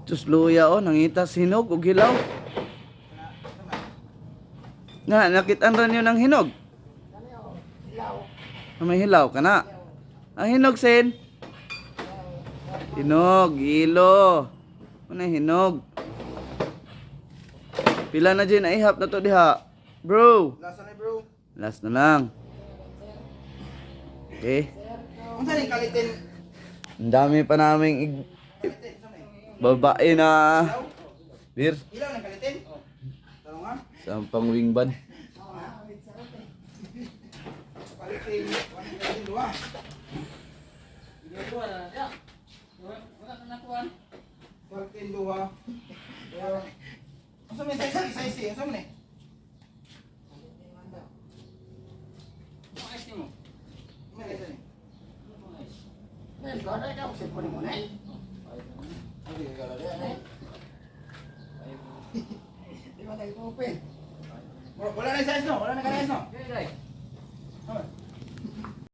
Diyos luya oh, nangita hinog ug hilaw. Nga, nakitaan rin yun ng hinog. May hilaw ka na. Ang hinog, Sen. Hinog, ilo. Ano hinog? Pila na dyan, naihap na to diha. Bro. Last na bro. Last na lang. Okay. Ang saan yung kalitin? Ang dami pa naming babae na beer Ilaw ng kalitin? Tanong nga. sa pang-wing ban. Kalitin, kalitin dua. Kalitin dua. Asa may size? Asa man eh? Wala na size no? Wala na size no?